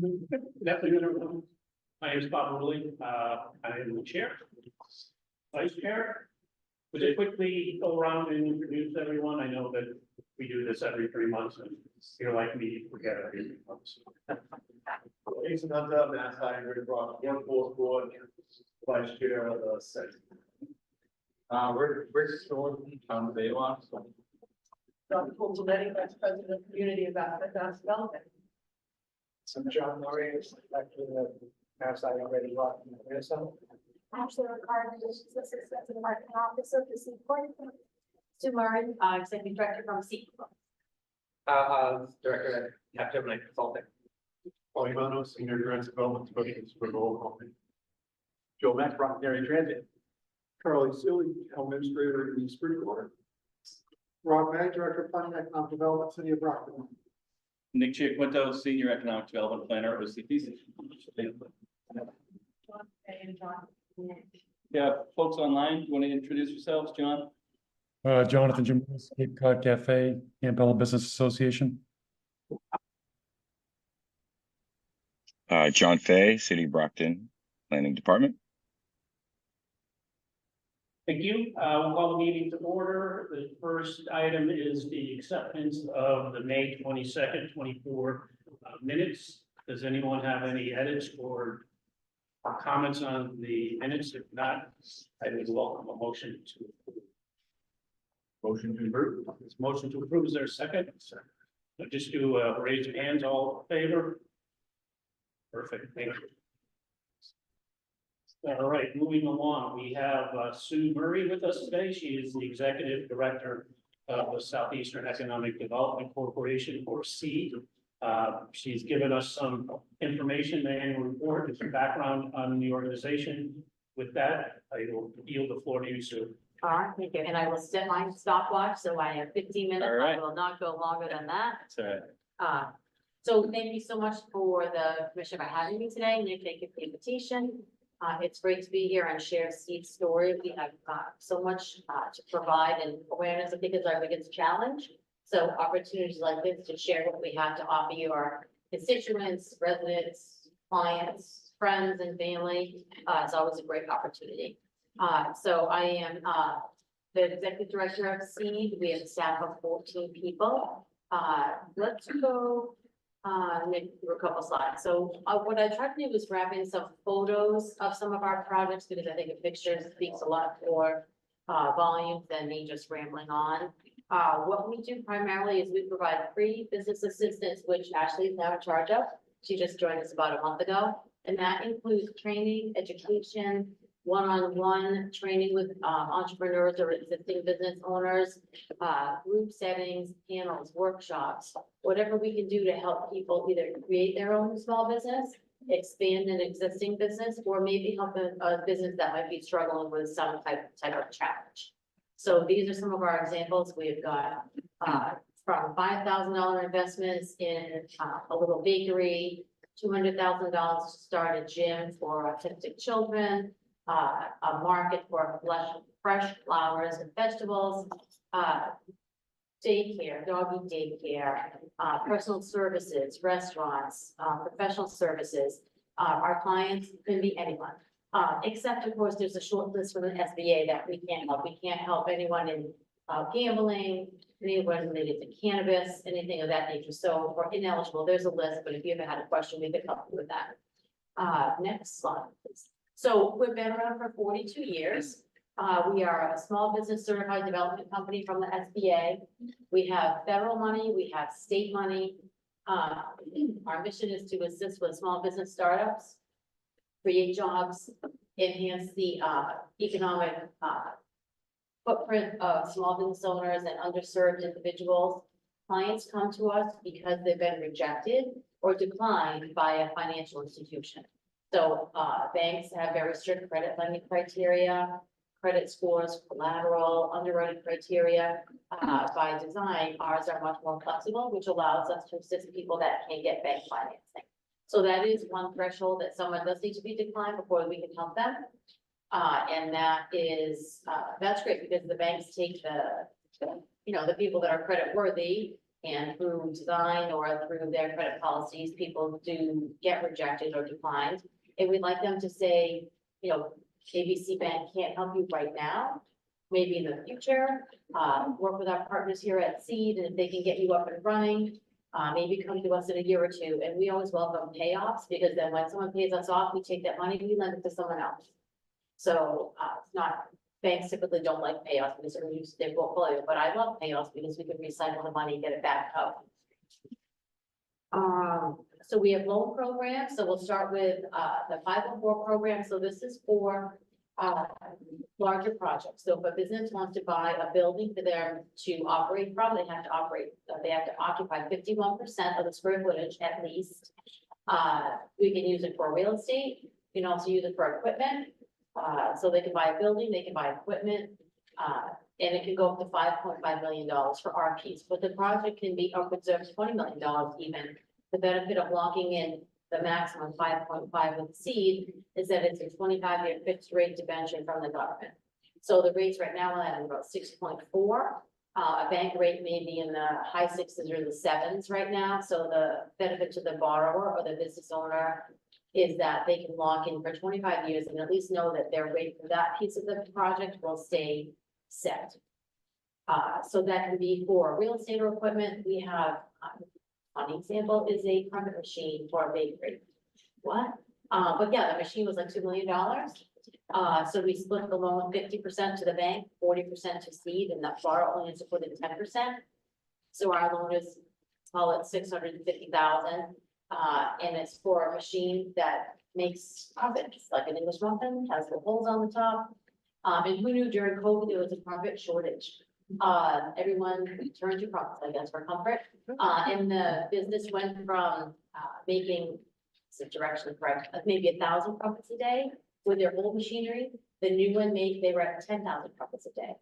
Good afternoon, everyone. My name is Bob Rowley. I am the chair, vice chair. Would you quickly go around and introduce everyone? I know that we do this every 3 months and you're like me, forget it every 3 months. Jason Hunter, Mass Hybrid Rock, Workforce Board, Vice Chair of the Senate. Rick Thornton, Tom Baylock. Dr. Pulverletti, Vice President of Community Development. I'm John Murray, Director of Mass Hybrid Rock, Minnesota. Ashley Ricard, Assistant Marketing Officer for Seaport. Sue Murray, Executive Director from Seaport. Director at Capgemini Consulting. Paulie Mano, Senior Grants Development Specialist for Gold Company. Joe Mack, Rock Area Transit. Carly Sealy, Administrator in the Springwater. Rob Mag, Director of Planning and Economic Development, City of Rockland. Nick Chiaquinto, Senior Economic Development Planner, OCPC. Yeah, folks online, you want to introduce yourselves, John? Jonathan Jamelis, Cape Cod Cafe, Campbell Business Association. John Fay, City of Brockton Planning Department. Thank you. We'll call the meeting to order. The first item is the acceptance of the May 22nd, 24 minutes. Does anyone have any edits or comments on the minutes? If not, I would welcome a motion to approve. Motion to approve. This motion to approve, is there a second? Just do raise your hands, all in favor? Perfect, thank you. All right, moving along, we have Sue Murray with us today. She is the Executive Director of the Southeastern Economic Development Corporation, or SEED. She's given us some information, the annual report, and some background on the organization. With that, I will yield the floor to you, Sue. All right, thank you. And I will set my stopwatch, so I have 15 minutes. All right. I will not go longer than that. That's all right. So thank you so much for the commission for having me today. Nick, thank you for the invitation. It's great to be here and share Steve's story. We have so much to provide, and awareness, I think, is our biggest challenge. So opportunities like this to share what we have to offer you, our constituents, residents, clients, friends, and family. It's always a great opportunity. So I am the Executive Director of SEED. We have a staff of 14 people. Let's go through a couple slides. So what I tried to do was wrap in some photos of some of our projects, because I think a picture speaks a lot more volume than me just rambling on. What we do primarily is we provide free business assistance, which Ashley is now in charge of. She just joined us about a month ago. And that includes training, education, one-on-one training with entrepreneurs or existing business owners, group settings, panels, workshops, whatever we can do to help people either create their own small business, expand an existing business, or maybe help a business that might be struggling with some type of challenge. So these are some of our examples. We've got from $5,000 investments in a little bakery, $200,000 to start a gym for autistic children, a market for fresh flowers and vegetables, daycare, doggy daycare, personal services, restaurants, professional services. Our clients can be anyone, except of course, there's a short list from the SBA that we can't help. We can't help anyone in gambling, anyone related to cannabis, anything of that nature. So for ineligible, there's a list, but if you ever had a question, we could help you with that. Next slide, please. So we've been around for 42 years. We are a small business certified development company from the SBA. We have federal money, we have state money. Our mission is to assist with small business startups, create jobs, enhance the economic footprint of small business owners and underserved individuals. Clients come to us because they've been rejected or declined by a financial institution. So banks have very strict credit lending criteria, credit scores, collateral, underwriting criteria. By design, ours are much more flexible, which allows us to assist people that can't get bank financing. So that is one threshold that someone does need to be declined before we can help them. And that is, that's great because the banks take the people that are credit worthy And through design or through their credit policies, people do get rejected or declined. And we'd like them to say, you know, ABC Bank can't help you right now, maybe in the future. Work with our partners here at Seed, and if they can get you up and running, maybe come to us in a year or two. And we always welcome payoffs, because then when someone pays us off, we take that money, we lend it to someone else. So, it's not, banks typically don't like payoffs because they're used to their portfolio, but I love payoffs because we can recycle the money and get it back out. So we have loan programs, so we'll start with, the 504 program, so this is for, larger projects. So if a business wants to buy a building for them to operate from, they have to occupy 51% of the square footage at least. We can use it for real estate, you can also use it for equipment. So they can buy a building, they can buy equipment, and it can go up to $5.5 million for our piece, but the project can be upwards of $20 million even. The benefit of locking in the maximum 5.5 with Seed is that it's a 25-year fixed rate debenture from the government. So the rates right now are at about 6.4. A bank rate may be in the high 6s or the 7s right now. So the benefit to the borrower or the business owner is that they can lock in for 25 years and at least know that their rate for that piece of the project will stay set. So that can be for real estate or equipment. We have, one example is a carpet machine for a bakery. What? But yeah, the machine was like $2 million. So we split the loan 50% to the bank, 40% to Seed, and that borrower only has to put in 10%. So our loan is, call it $650,000. And it's for a machine that makes carpets, like an English muffin, has the holes on the top. And who knew during COVID there was a carpet shortage? Everyone turned to carpets, I guess, for comfort. And the business went from making, is it directionally correct, maybe 1,000 carpets a day with their old machinery. The new one they were at 10,000 carpets a day.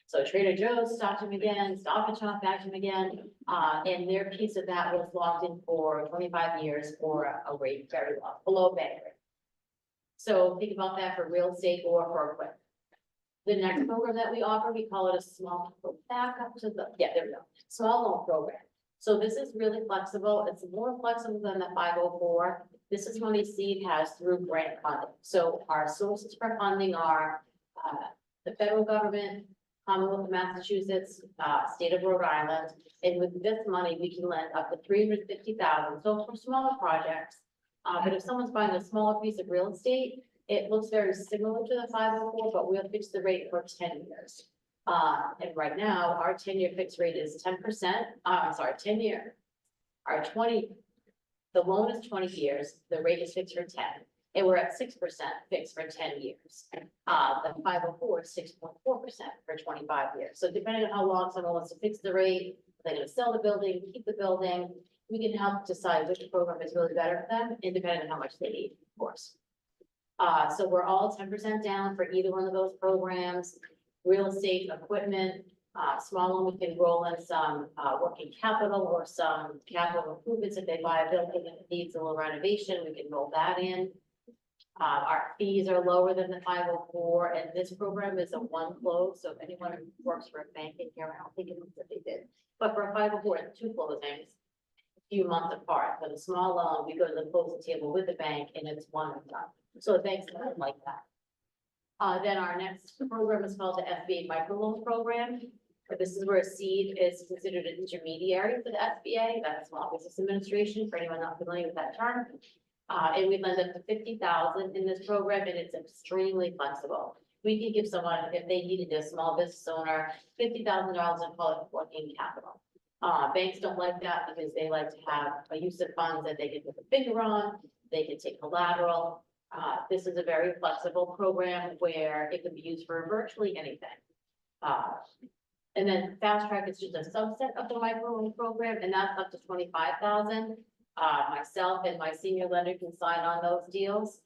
So Trader Joe's stopped him again, Stop and Shop backed him again, and their piece of that was locked in for 25 years for a rate very low, below bank rate. So think about that for real estate or for equipment. The next program that we offer, we call it a small, back up to the, yeah, there we go, small loan program. So this is really flexible. It's more flexible than the 504. This is money Seed has through grant funding. So our sources for funding are the federal government, Commonwealth of Massachusetts, state of Rhode Island, and with this money, we can lend up to $350,000. So for smaller projects, but if someone's buying a smaller piece of real estate, it looks very similar to the 504, but we'll fix the rate for 10 years. And right now, our 10-year fixed rate is 10%. I'm sorry, 10-year. Our 20, the loan is 20 years. The rate is fixed for 10. And we're at 6% fixed for 10 years. The 504 is 6.4% for 25 years. So depending on how long someone wants to fix the rate, they're going to sell the building, keep the building, we can help decide which program is really better for them, and depending on how much they need, of course. So we're all 10% down for either one of those programs. Real estate, equipment, small one, we can roll in some working capital or some capital improvements. If they buy a building that needs a little renovation, we can roll that in. Our fees are lower than the 504, and this program is a one close. So if anyone who works for a bank in here, I don't think it was that they did. But for a 504, it's 2 closings, a few months apart. For the small loan, we go to the closing table with the bank, and it's one and done. So the banks don't like that. Then our next program is called the SBA microloan program. This is where Seed is considered an intermediary for the SBA, that's Small Business Administration, for anyone not familiar with that term. And we lend up to $50,000 in this program, and it's extremely flexible. We can give someone, if they needed a small business owner, $50,000 and call it working capital. Banks don't like that because they like to have a use of funds that they can put a finger on, they can take collateral. This is a very flexible program where it can be used for virtually anything. And then Fast Track is just a subset of the microloan program, and that's up to $25,000. Myself and my senior lender can sign on those deals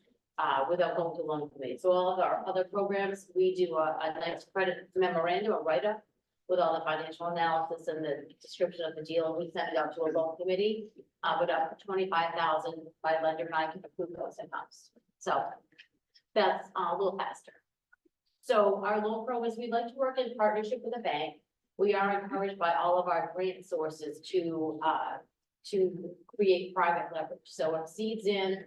without going to loan committee. So all of our other programs, we do a nice credit memorandum, a write-up with all the financial analysis and the description of the deal, and we send it out to a loan committee. But up to $25,000, my lender and I can approve those in-house. So that's a little faster. So our loan programs, we'd like to work in partnership with a bank. We are encouraged by all of our grant sources to create private leverage. So if seeds in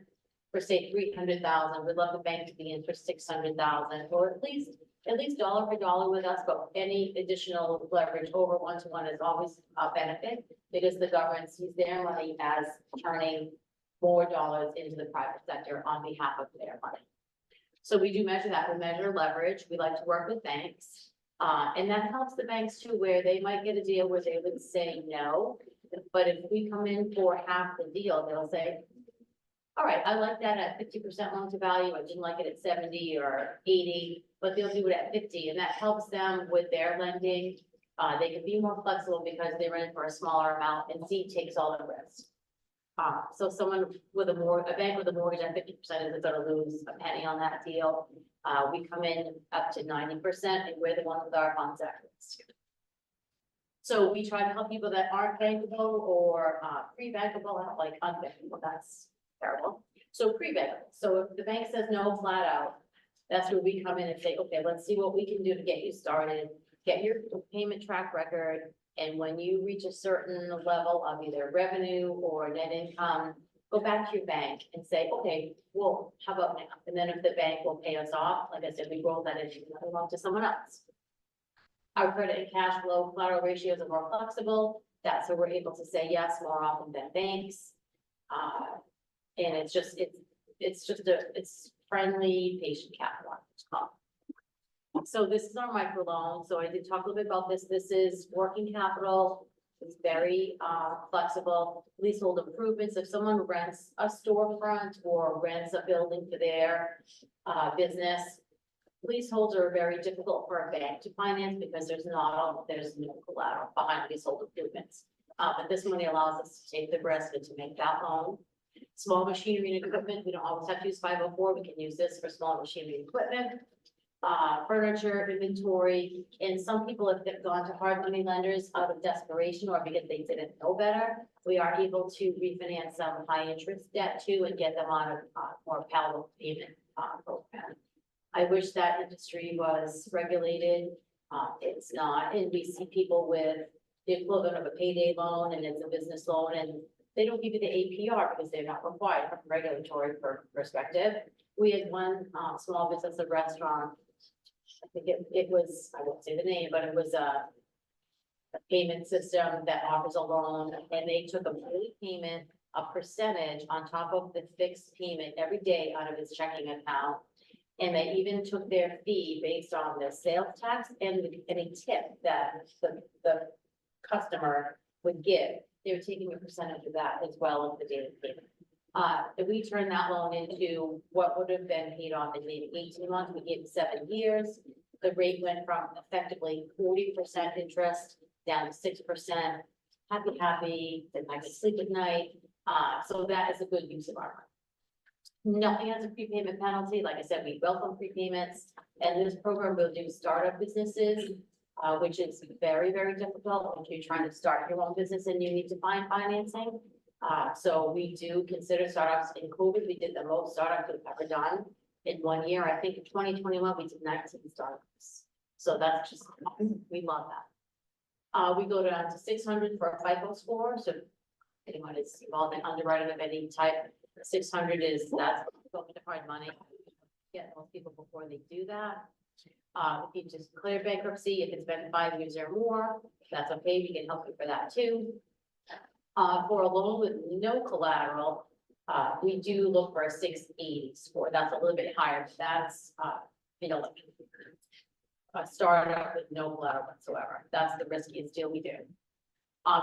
for say 300,000, we'd love the bank to be in for 600,000, or at least dollar for dollar with us, but any additional leverage over 1-to-1 is always a benefit, because the government sees their money as turning more dollars into the private sector on behalf of their money. So we do measure that, we measure leverage, we like to work with banks. And that helps the banks too, where they might get a deal where they would say no, but if we come in for half the deal, they'll say, all right, I like that at 50% loan to value, I didn't like it at 70 or 80, but they'll do it at 50, and that helps them with their lending. They can be more flexible because they're in for a smaller amount, and C takes all the risk. So someone with a bank with a mortgage at 50% isn't gonna lose a penny on that deal. We come in up to 90%, and we're the ones with our funds at risk. So we try to help people that aren't bankable or pre-bankable, not like unbankable, that's terrible. So pre-bankable, so if the bank says no flat out, that's where we come in and say, okay, let's see what we can do to get you started, get your payment track record. And when you reach a certain level of either revenue or net income, go back to your bank and say, okay, well, how about now? And then if the bank will pay us off, like I said, we roll that into another loan to someone else. Our credit and cash flow collateral ratios are more flexible. That's where we're able to say yes more often than banks. And it's friendly patient capital, it's called. So this is our micro loan. So I did talk a little bit about this. This is working capital. It's very flexible. Leasehold improvements. If someone rents a storefront or rents a building for their business, leaseholds are very difficult for a bank to finance because there's no collateral behind leasehold improvements. But this money allows us to take the risk and to make that loan. Small machinery and equipment, we don't always have to use 504. We can use this for small machinery and equipment. Furniture, inventory, and some people have gone to hard money lenders out of desperation or because they didn't know better. We are able to refinance some high interest debt too and get them on a more palatable payment program. I wish that industry was regulated. It's not, and we see people with the equivalent of a payday loan and it's a business loan, and they don't give you the APR because they're not required from a regulatory perspective. We had one small business, a restaurant. I think it was, I won't say the name, but it was a payment system that offers a loan, and they took a monthly payment, a percentage on top of the fixed payment every day out of his checking account. And they even took their fee based on the sales tax and any tip that the customer would give. They were taking a percentage of that as well as the daily payment. If we turn that loan into what would have been paid off in maybe 18 months, we gave 7 years. The rate went from effectively 40% interest down to 6%. Happy, then I could sleep at night. So that is a good use of our money. Nothing has a prepayment penalty. Like I said, we welcome prepayments, and this program will do startup businesses, which is very, very difficult if you're trying to start your own business and you need to find financing. So we do consider startups. In COVID, we did the most startups we've ever done in 1 year. I think in 2021, we did 19 startups. So that's just, we love that. We go down to 600 for a FICO score. So if anyone is involved in underwriting of any type, 600 is, that's going to hard money. Get most people before they do that. If you just declare bankruptcy, if it's been 5 years or more, that's okay. We can help you for that too. For a loan with no collateral, we do look for a 680 score. That's a little bit higher. But that's, a startup with no collateral whatsoever. That's the riskiest deal we do.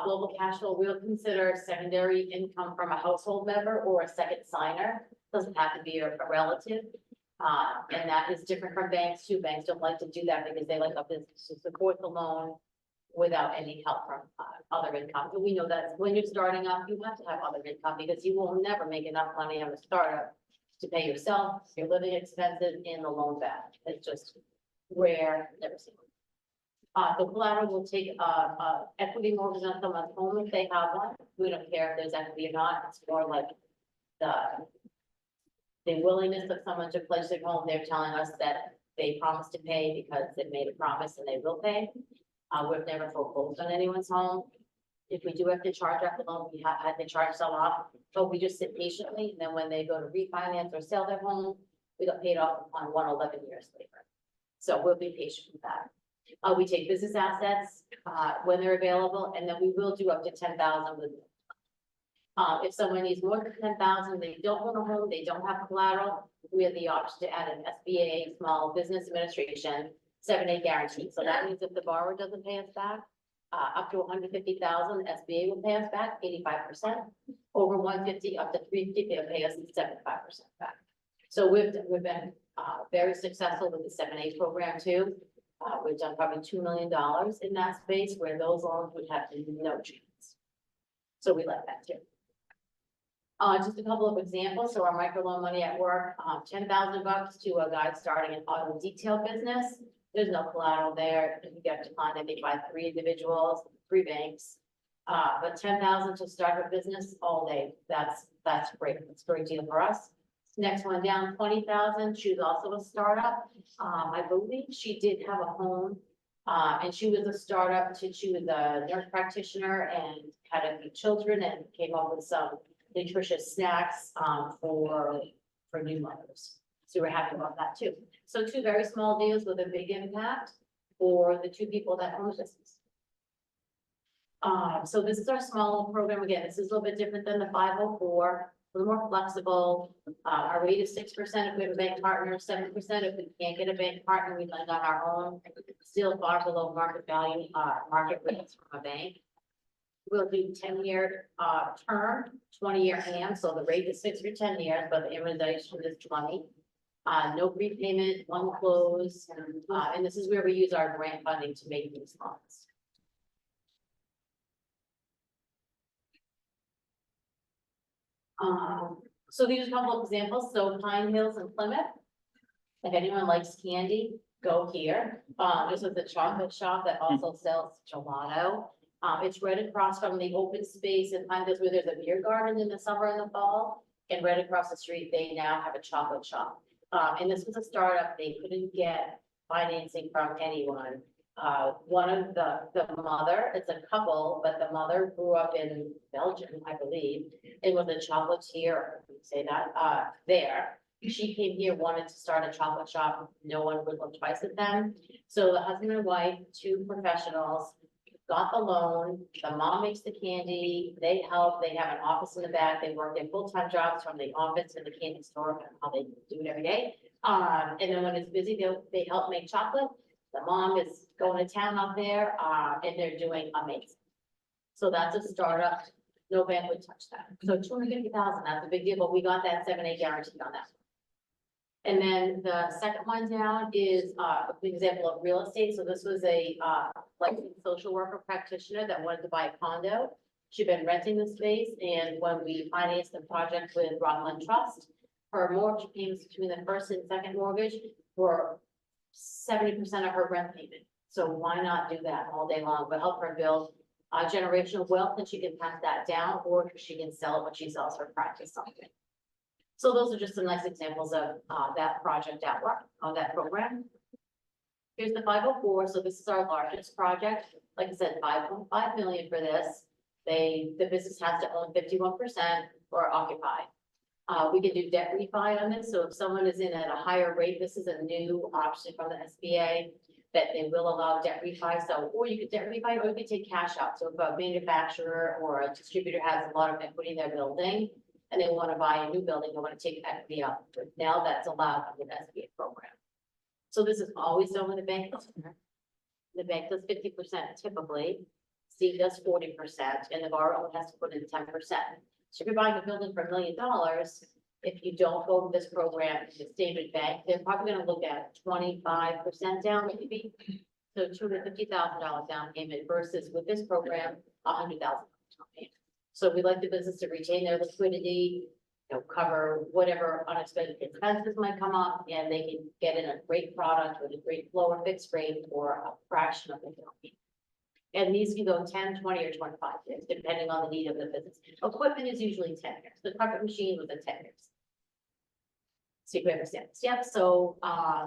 Global cash flow, we'll consider secondary income from a household member or a second signer. Doesn't have to be a relative. And that is different from banks too. Banks don't like to do that because they like a business to support the loan without any help from other income. But we know that when you're starting up, you have to have other income because you will never make enough money on a startup to pay yourself, your living expenses, and the loan back. It's just rare, never seen. The collateral will take equity mortgage on someone's home if they have one. We don't care if there's equity or not. It's more like the willingness of someone to pledge their home. They're telling us that they promised to pay because they made a promise and they will pay. We've never foreclosed on anyone's home. If we do have to charge off the loan, we have had to charge some off, but we just sit patiently, and then when they go to refinance or sell their home, we got paid off on 11 years later. So we'll be patient with that. We take business assets, when they're available, and then we will do up to 10,000 with. If someone needs more than 10,000, they don't own a home, they don't have collateral, we have the option to add an SBA, Small Business Administration, 7(a) guarantee. So that means if the borrower doesn't pay us back, up to 150,000, SBA will pay us back 85%. Over 150, up to 350, they'll pay us 75% back. So we've been very successful with the 7(a) program too. We've done probably $2 million in that space where those loans would have no chance. So we like that too. Just a couple of examples. So our microloan money at work, $10,000 to a guy starting an auto detail business. There's no collateral there. You get declined, I think, by 3 individuals, 3 banks. But 10,000 to start a business all day. That's great. It's a great deal for us. Next one down, 20,000. She was also a startup. I believe she did have a home. And she was a startup too. She was a nurse practitioner and had a few children and came up with some nutritious snacks for new mothers. So we're happy about that too. So 2 very small deals with a big impact for the 2 people that own the business. So this is our small program. Again, this is a little bit different than the 504, a little more flexible. Our rate is 6% if we have a bank partner, 7% if we can't get a bank partner, we lend on our own. Still far below market value, market rates from a bank. We'll do 10-year term, 20-year AM, so the rate is 6 for 10 years, but the amortization is 20. No prepayment, 1 close, and this is where we use our grant funding to make these loans. So these are a couple of examples. So Pine Hills and Plymouth. If anyone likes candy, go here. This is a chocolate shop that also sells gelato. It's right across from the open space in Pine Hills where there's a beer garden in the summer and the fall. And right across the street, they now have a chocolate shop. And this was a startup. They couldn't get financing from anyone. One of the mother, it's a couple, but the mother grew up in Belgium, I believe, and was a chocolatier, say that, there. She came here, wanted to start a chocolate shop. No one would look twice at them. So the husband and wife, 2 professionals, got the loan. The mom makes the candy. They help. They have an office in the back. They work their full-time jobs from the office to the candy store, how they do it every day. And then when it's busy, they help make chocolate. The mom is going to town up there, and they're doing amazing. So that's a startup. No bank would touch that. So 250,000, that's a big deal, but we got that 7(a) guarantee on that. And then the second one down is an example of real estate. So this was a licensed social worker practitioner that wanted to buy a condo. She'd been renting the space, and when we financed the project with Rockland Trust, her mortgage payments between the first and second mortgage were 70% of her rent payment. So why not do that all day long, but help her build generational wealth, and she can pass that down, or she can sell it when she sells her practice something. So those are just some nice examples of that project at work on that program. Here's the 504. So this is our largest project. Like I said, 5.5 million for this. The business has to own 51% or occupy. We can do debt refi on this. So if someone is in at a higher rate, this is a new option from the SBA that they will allow debt refi. So, or you could debt refi, or you could take cash out. So if a manufacturer or a distributor has a lot of equity in their building and they want to buy a new building, they want to take equity out. But now that's allowed under the SBA program. So this is always done with the bank. The bank does 50% typically, C does 40%, and the borrower has to put in 10%. So if you're buying a building for $1 million, if you don't go with this program, the Standard Bank, they're probably going to look at 25% down maybe. So $250,000 down payment versus with this program, $100,000 down payment. So we like the business to retain their liquidity, cover whatever unexpected expenses might come up, and they can get in a great product with a great flow or fixed rate for a fraction of the down payment. And these can go 10, 20, or 25 years, depending on the need of the business. Equipment is usually 10 years. The carpet machine was 10 years. So you can understand this. Yep. So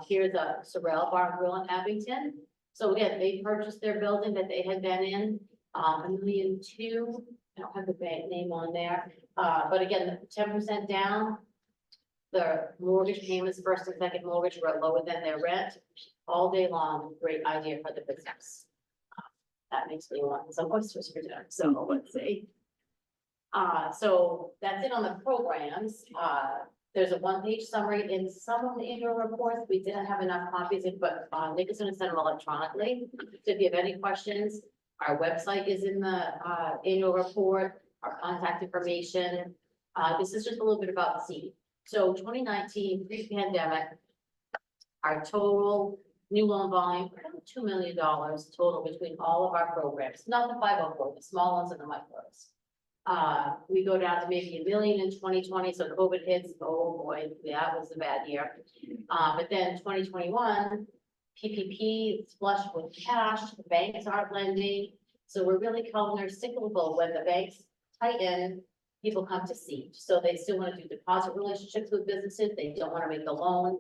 here's a Sorrel Bar and Grill in Abington. So again, they purchased their building that they had been in, $1.2 million. I don't have the bank name on there, but again, 10% down. The mortgage payments, first and second mortgage were lower than their rent all day long. Great idea for the business. That makes me want some oysters for dinner, so let's see. So that's it on the programs. There's a one-page summary in some of the annual reports. We didn't have enough copies, but Nick is gonna send them electronically. So if you have any questions, our website is in the annual report, our contact information. This is just a little bit about Seed. So 2019, pre-pandemic, our total new loan volume, around $2 million total between all of our programs, not the 504, the small ones and the micros. We go down to maybe $1 million in 2020, so COVID hits, oh boy, that was a bad year. But then 2021, PPP is flush with cash, the banks aren't lending. So we're really counter-cyclical. When the banks tighten, people come to Seed. So they still want to do deposit relationships with businesses. They don't want to make the loan.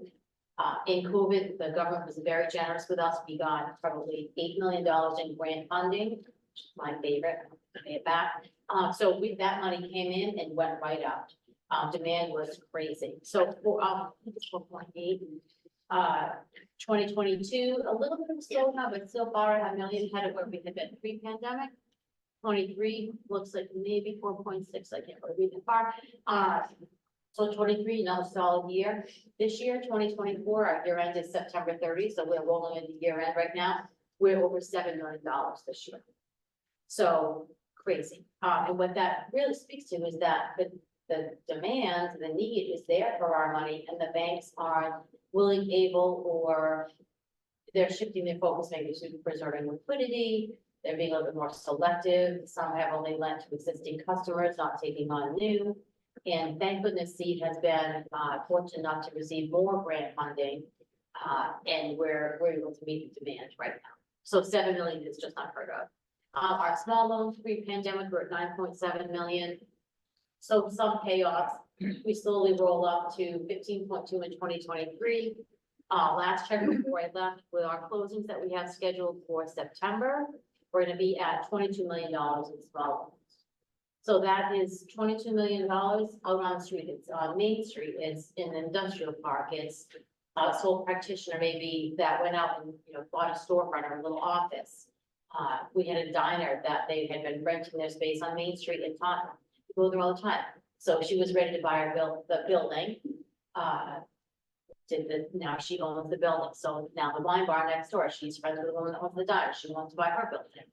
In COVID, the government was very generous with us. We got probably $8 million in grant funding, which is my favorite. I'll pay it back. So that money came in and went right out. Demand was crazy. So for, I think it's 4.8. 2022, a little bit of a slowdown, but still far $1 million ahead of where we had been pre-pandemic. 23 looks like maybe 4.6. I can't really read that far. So 23, another solid year. This year, 2024, our year end is September 30, so we're rolling into year end right now. We're over $7 million this year. So crazy. And what that really speaks to is that the demand, the need is there for our money, and the banks are willing, able, or they're shifting their focus maybe to preserving liquidity. They're being a little bit more selective. Some have only lent to existing customers, not taking on new. And thank goodness Seed has been fortunate enough to receive more grant funding, and we're able to meet the demand right now. So 7 million is just unheard of. Our small loans pre-pandemic were at 9.7 million. So some payoffs. We slowly roll up to 15.2 in 2023. Last check before I left, with our closings that we have scheduled for September, we're going to be at $22 million in small loans. So that is $22 million out on the street. It's on Main Street. It's in an industrial park. It's a sole practitioner maybe that went out and bought a storefront or a little office. We had a diner that they had been renting their space on Main Street in Taunton. We go there all the time. So she was ready to buy the building. Now she owns the building. So now the wine bar next door, she's friends with the woman that owns the diner. She wants to buy her building.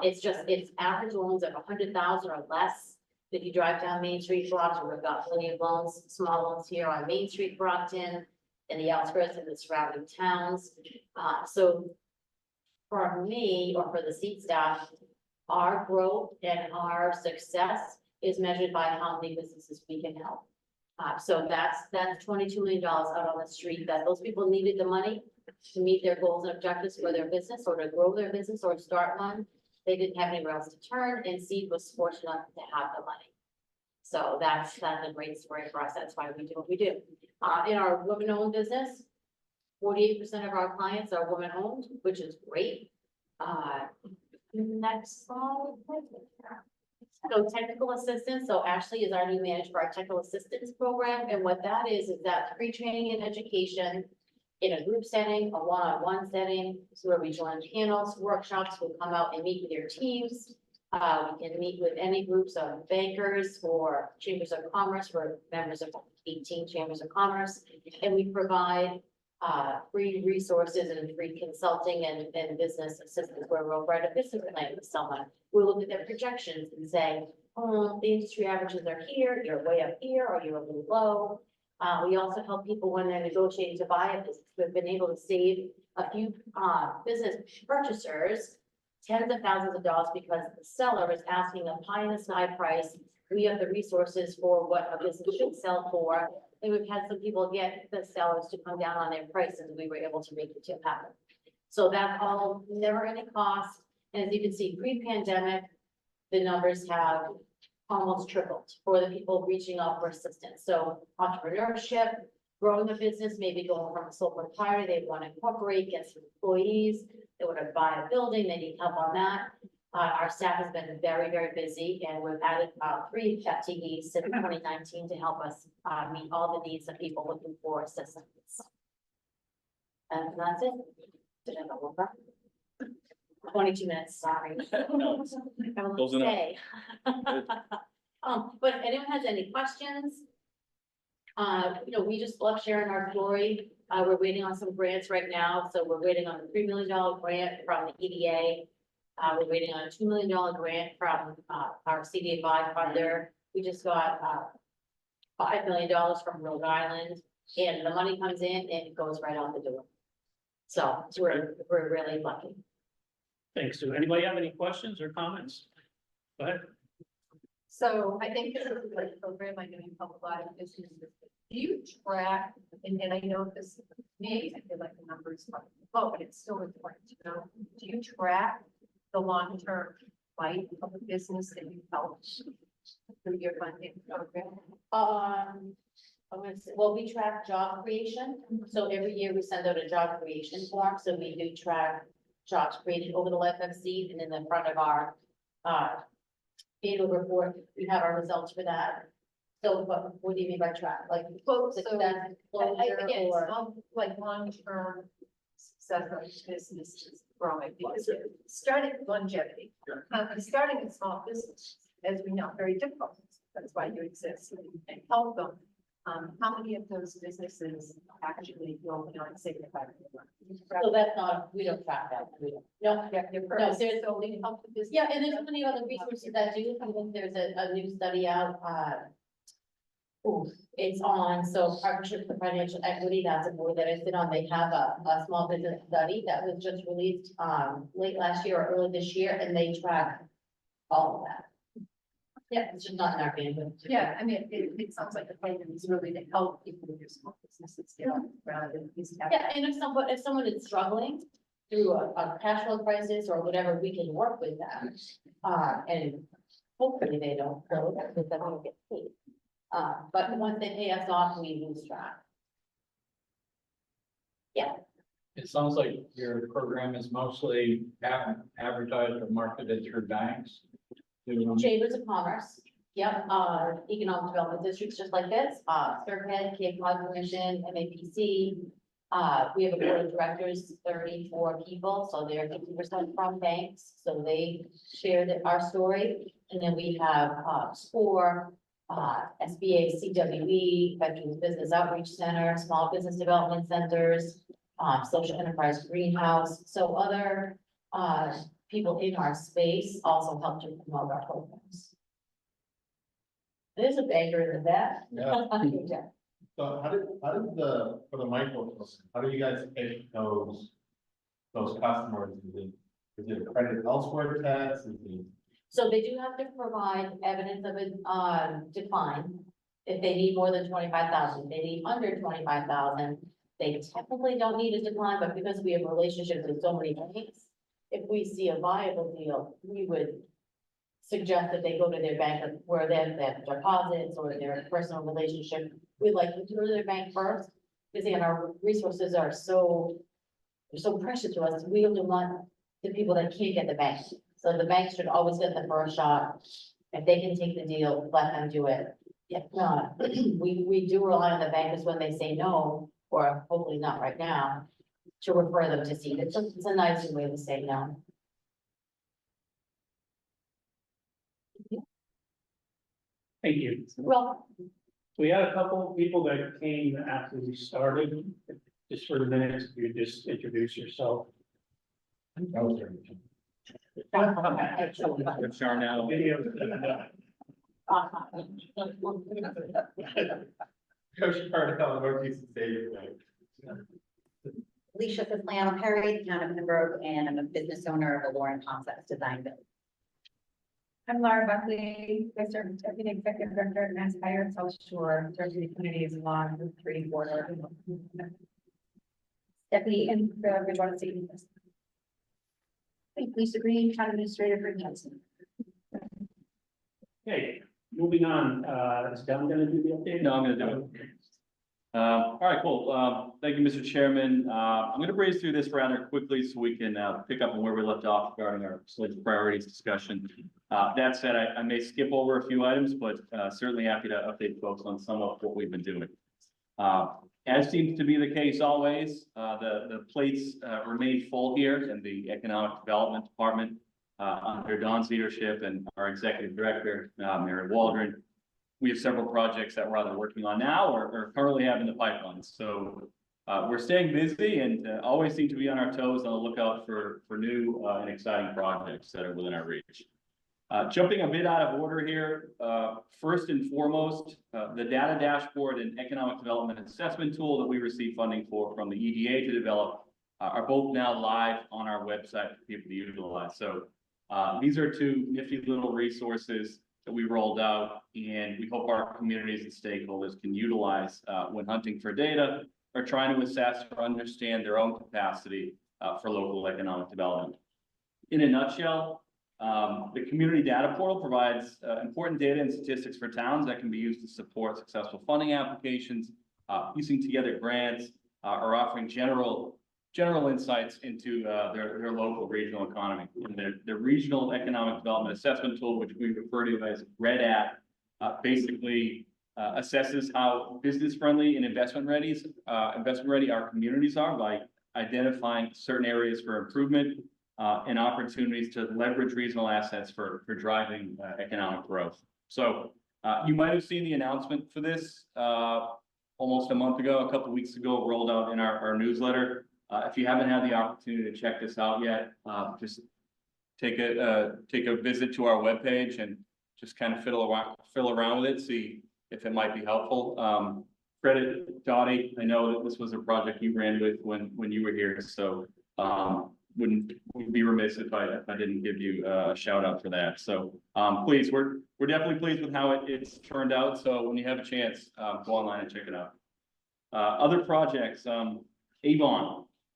It's average loans of 100,000 or less. If you drive down Main Street, Brockton, we've got plenty of loans, small loans here on Main Street, Brockton, and the outskirts and the surrounding towns. So for me, or for the Seed staff, our growth and our success is measured by how many businesses we can help. So that's $22 million out on the street that those people needed the money to meet their goals and objectives for their business, or to grow their business, or start one. They didn't have anywhere else to turn, and Seed was fortunate enough to have the money. So that's a great story for us. That's why we do what we do. In our women-owned business, 48% of our clients are women-owned, which is great. Next slide. So technical assistance. So Ashley is our new manager for our technical assistance program. And what that is that pre-training and education in a group setting, a one-on-one setting, so where we join panels, workshops, we'll come out and meet with your teams. We can meet with any groups of bankers or chambers of commerce. We're members of 18 chambers of commerce, and we provide free resources and free consulting and business assistance, where we'll write a business plan with someone. We'll look at their projections and say, oh, the industry averages are here, you're way up here, or you're a little low. We also help people when they're negotiating to buy a business. We've been able to save a few business purchasers tens of thousands of dollars because the seller is asking a pie in the sky price. We have the resources for what a business should sell for. And we've had some people get the sellers to come down on their prices, and we were able to make it happen. So that's all never any cost. And as you can see, pre-pandemic, the numbers have almost tripled for the people reaching out for assistance. So entrepreneurship, growing a business, maybe going from a sole proprietor, they want to incorporate, get some employees, they want to buy a building, they need help on that. Our staff has been very, very busy, and we've added, 3 FTEs since 2019 to help us, meet all the needs of people looking for assistance. And that's it. Did I go over? 22 minutes, sorry. I will Close enough. stay. But if anyone has any questions, we just love sharing our story. We're waiting on some grants right now, so we're waiting on a $3 million grant from the EDA. We're waiting on a $2 million grant from, our CDA5 funder. We just got, $5 million from Rhode Island, and the money comes in and it goes right out the door. So we're really lucky. Thanks, Sue. Anybody have any questions or comments? Go ahead. So I think this is like a program I know you help a lot of businesses. Do you track, and I know this, maybe I feel like the numbers are low, but it's still important to know. Do you track the long-term life of a business that you help through your funding program? I'm gonna say, well, we track job creation, so every year we send out a job creation form, so we do track jobs created over the life of seed, and in the front of our, annual report, we have our results for that. So, what do you mean by track, like, success, closure, Again, or? it's like long-term success of businesses growing, because starting longevity, starting a small business, as we know, very difficult. That's why you exist and help them. How many of those businesses actually go beyond signified? So that's not, we don't track that, we don't, no, no, there's, So we help the business. yeah, and there's many other resources that do, I think there's a new study out, it's on, so Partnership for Financial Equity, that's a board that I sit on, they have a small business study that was just released, late last year or early this year, and they track all of that. Yeah, it's just not in our bandwidth. Yeah, I mean, it sounds like the plan is really to help people with their small businesses get on rather than these. Yeah, and if someone is struggling through a cash flow crisis or whatever, we can work with them. And hopefully they don't go, because then we'll get paid. But once they pay us off, we lose track. Yeah, It sounds like your program is mostly advertised or marketed through banks. Chambers of Commerce, yep, economic development districts just like this, Serpent, Cape Cod Commission, MAPC. We have a board of directors, 34 people, so they're 50% from banks, so they share our story. And then we have, SCORE, SBA, CWE, Veterans Business Outreach Center, Small Business Development Centers, Social Enterprise Greenhouse, so other, people in our space also help to promote our programs. There's a banker in that. Yeah. So how did for the micro, how do you guys pick those customers? Is it credit elsewhere tests? So they do have to provide evidence of a, decline. If they need more than 25,000, they need under 25,000, they technically don't need a decline, but because we have relationships with so many banks, if we see a viable deal, we would suggest that they go to their bank where they have deposits or their personal relationship. We'd like them to go to their bank first, because again, our resources are so precious to us. We only want the people that can't get the bank. So the bank should always get the first shot. If they can take the deal, let them do it. If not, we do rely on the bankers when they say no, or hopefully not right now, to refer them to seed. It's a nice way to say no. Thank you. Well, We had a couple of people that came after we started, just for the minutes, if you just introduce yourself. With Charnel. Video. Coach Cardinal, Northeast State. Alicia Fitzliano Perry, town of Pembroke, and I'm a business owner of the Lauren Concepts Design Build. I'm Laura Buckley, Deputy Executive Director at Mass Fire, South Shore, Jersey communities along Route 3 border. Deputy and we want to see this. Lisa Green, town administrator for Johnson. Okay, moving on, is Devin gonna do the update? No, I'm gonna do it. All right, cool. Thank you, Mr. Chairman. I'm going to breeze through this rather quickly so we can pick up on where we left off regarding our select priorities discussion. That said, I may skip over a few items, but certainly happy to update folks on some of what we've been doing. As seems to be the case always, the plates remain full here in the Economic Development Department under Don's leadership and our Executive Director, Mary Waldron. We have several projects that we're either working on now or currently have in the pipeline. So we're staying busy and always seem to be on our toes on the lookout for new and exciting projects that are within our reach. Jumping a bit out of order here, first and foremost, the data dashboard and economic development assessment tool that we received funding for from the EDA to develop are both now live on our website for people to utilize. So these are two nifty little resources that we rolled out, and we hope our communities and stakeholders can utilize when hunting for data or trying to assess or understand their own capacity for local economic development. In a nutshell, the community data portal provides important data and statistics for towns that can be used to support successful funding applications, piecing together grants, or offering general insights into their local regional economy. And the Regional Economic Development Assessment Tool, which we refer to as REDAT, basically assesses how business-friendly and investment-ready our communities are by identifying certain areas for improvement and opportunities to leverage regional assets for driving economic growth. So you might have seen the announcement for this almost a month ago, a couple of weeks ago, rolled out in our newsletter. If you haven't had the opportunity to check this out yet, just take a visit to our webpage and just kind of fiddle around with it, see if it might be helpful. Credit Dottie, I know that this was a project you ran with when you were here, so wouldn't be remiss if I didn't give you a shout out for that. So please, we're definitely pleased with how it's turned out. So when you have a chance, go online and check it out. Other projects,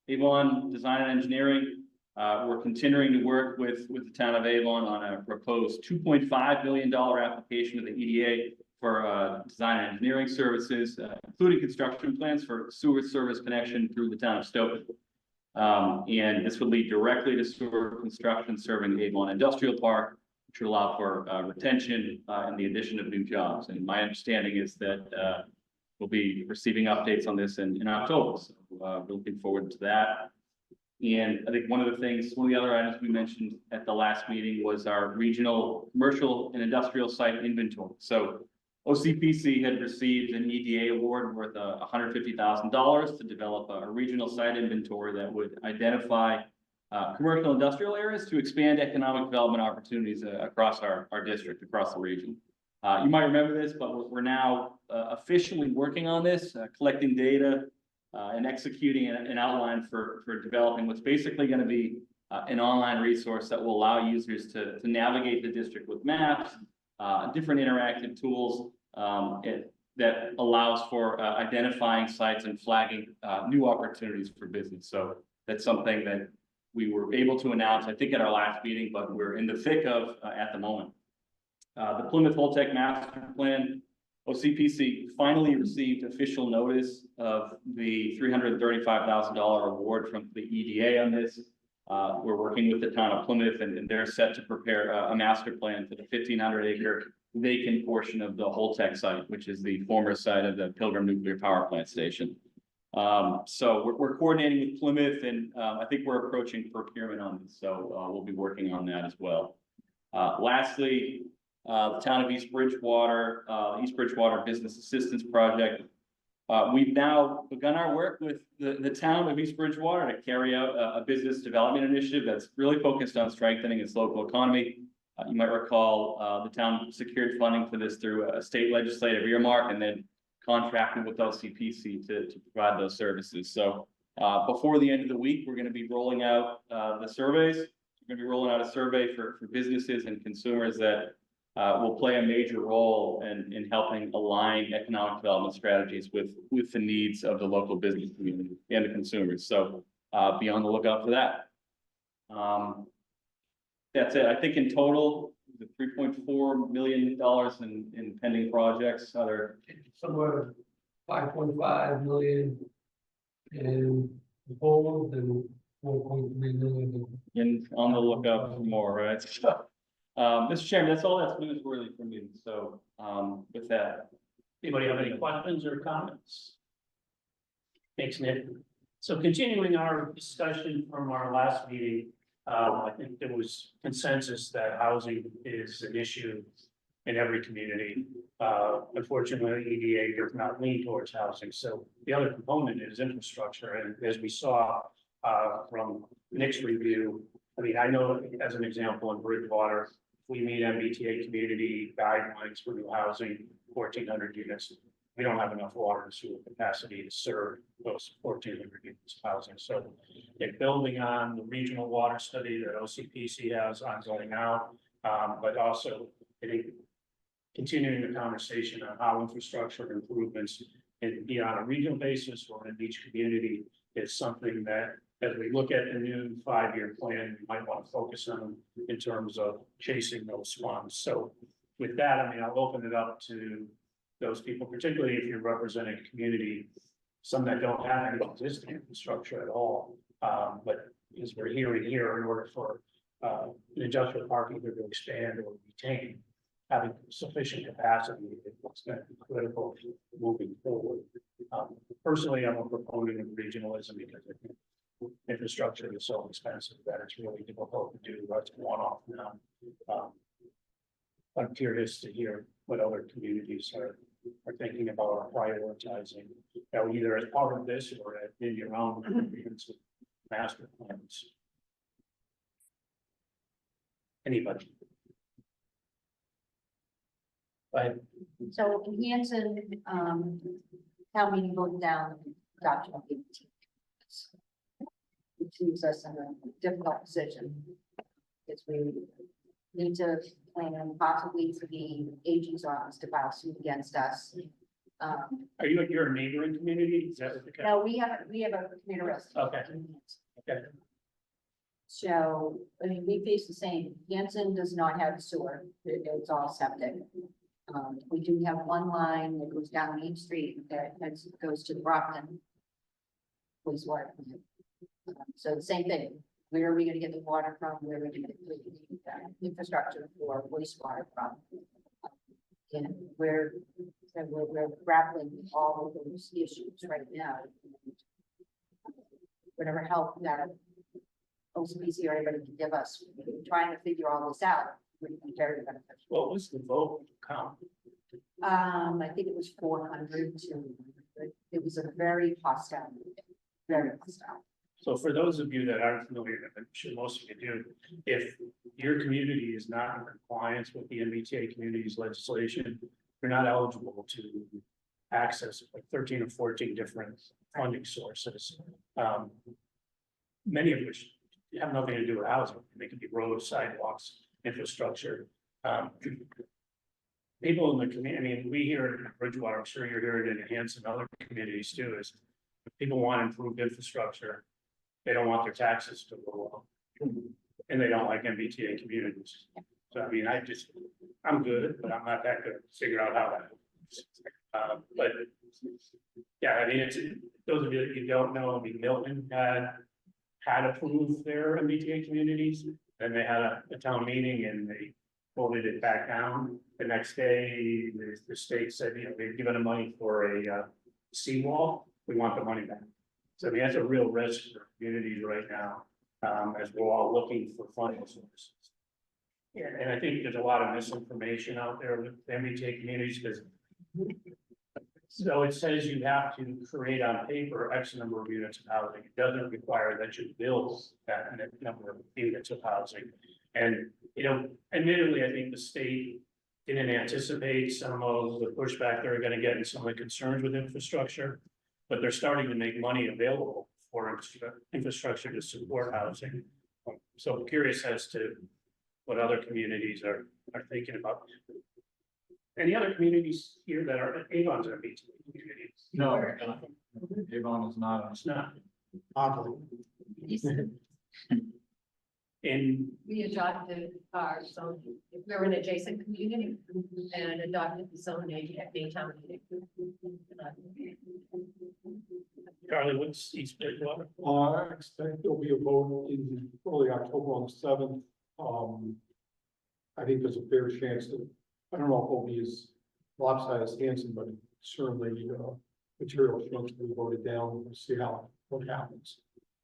Avon Design and Engineering. We're continuing to work with the town of Avon on a proposed $2.5 million application to the EDA for design and engineering services, including construction plans for sewer service connection through the town of Stoughton. And this would lead directly to sewer construction serving Avon Industrial Park, which would allow for retention and the addition of new jobs. And my understanding is that we'll be receiving updates on this in October. So we're looking forward to that. And I think one of the other items we mentioned at the last meeting was our regional commercial and industrial site inventory. So OCPC had received an EDA award worth $150,000 to develop a regional site inventory that would identify commercial industrial areas to expand economic development opportunities across our district, across the region. You might remember this, but we're now officially working on this, collecting data and executing an outline for developing what's basically going to be an online resource that will allow users to navigate the district with maps, different interactive tools that allows for identifying sites and flagging new opportunities for business. So that's something that we were able to announce, I think, at our last meeting, but we're in the thick of at the moment. The Plymouth Holtec Master Plan, OCPC finally received official notice of the $335,000 award from the EDA on this. We're working with the town of Plymouth, and they're set to prepare a master plan for the 1,500-acre vacant portion of the Holtec site, which is the former site of the Pilgrim Nuclear Power Plant Station. So we're coordinating with Plymouth, and I think we're approaching procurement on this, so we'll be working on that as well. Lastly, the town of East Bridgewater, East Bridgewater Business Assistance Project. We've now begun our work with the town of East Bridgewater to carry out a business development initiative that's really focused on strengthening its local economy. You might recall the town secured funding for this through a state legislative earmark and then contracted with LCPC to provide those services. So before the end of the week, we're going to be rolling out the surveys. We're going to be rolling out a survey for businesses and consumers that will play a major role in helping align economic development strategies with the needs of the local business community and the consumers. So be on the lookout for that. That's it. I think in total, the $3.4 million in pending projects. Other Somewhat 5.5 million in gold and 4.3 million in. And on the lookout for more, right? So, Mr. Chairman, that's all that's newsworthy for me. So, with that, Anybody have any questions or comments? Thanks, Nick. So continuing our discussion from our last meeting, I think there was consensus that housing is an issue in every community. Unfortunately, EDA does not lean towards housing. So the other component is infrastructure. And as we saw from Nick's review, I mean, I know as an example in Bridgewater, we meet MBTA community guidelines for new housing, 1,400 units. We don't have enough water and sewer capacity to serve those 1,400 units of housing. So they're building on the regional water study that OCPC has ongoing now, but also I think continuing the conversation on how infrastructure improvements can be on a regional basis or in each community is something that, as we look at the new 5-year plan, we might want to focus on in terms of chasing those funds. So with that, I mean, I'll open it up to those people, particularly if you're representing a community, some that don't have any existing infrastructure at all. But as we're hearing here, in order for an industrial park either to expand or retain, having sufficient capacity is going to be critical moving forward. Personally, I'm a proponent of regionalism because I think infrastructure is so expensive that it's really difficult to do. That's one off now. I'm curious to hear what other communities are thinking about or prioritizing, either as part of this or in your own comprehensive master plans. Anybody? But So in Hanson, town meeting voted down document 18. Which leaves us in a difficult position. Because we need to plan possibly for the agent's office to file suit against us. are you at your neighboring community? Is that what the? No, we have a community rest. Okay. Okay. So, I mean, we face the same. Hanson does not have sewer. It's all septic. We do have one line that goes down Main Street that goes to the Brockton wastewater plant. So the same thing. Where are we gonna get the water from? Where are we gonna get the infrastructure for wastewater from? And we're grappling with all of those issues right now. Whatever help that OCPC or anybody can give us, trying to figure all this out would be very beneficial. What was the vote count? I think it was 400 to, it was a very hostile, very hostile. So for those of you that aren't familiar, I'm sure most of you do, if your community is not in compliance with the MBTA community's legislation, you're not eligible to access like 13 or 14 different funding sources. Many of which have nothing to do with housing. They could be roads, sidewalks, infrastructure. People in the community, I mean, we hear it in Bridgewater, I'm sure you're hearing it in Hanson and other communities too, is if people want improved infrastructure, they don't want their taxes to go up. And they don't like MBTA communities. So I mean, I'm good, but I'm not that good to figure out how that works. But yeah, I mean, it's, those of you that you don't know, I mean, Milton had approved their MBTA communities, and they had a town meeting and they voted it back down. The next day, the state said, you know, they've given them money for a seawall. We want the money back. So I mean, that's a real risk for communities right now, as we're all looking for funding sources. Yeah, and I think there's a lot of misinformation out there with MBTA communities because so it says you have to create on paper X number of units of housing. It doesn't require that you build that number of units of housing. And, you know, admittedly, I think the state didn't anticipate some of the pushback they're going to get and some of the concerns with infrastructure, but they're starting to make money available for infrastructure to support housing. So I'm curious as to what other communities are thinking about. Any other communities here that are Avon's MBTA communities? No, Avon is not. It's not. Oddly. And We adopted our zone, we're an adjacent community and adopted the zoning at Baytown. Charlie, what's East Bridgewater? I expect there'll be a vote in early October on the seventh. I think there's a fair chance that, I don't know if it'll be as lopsided as Hanson, but certainly, material chunks will be voted down. We'll see what happens.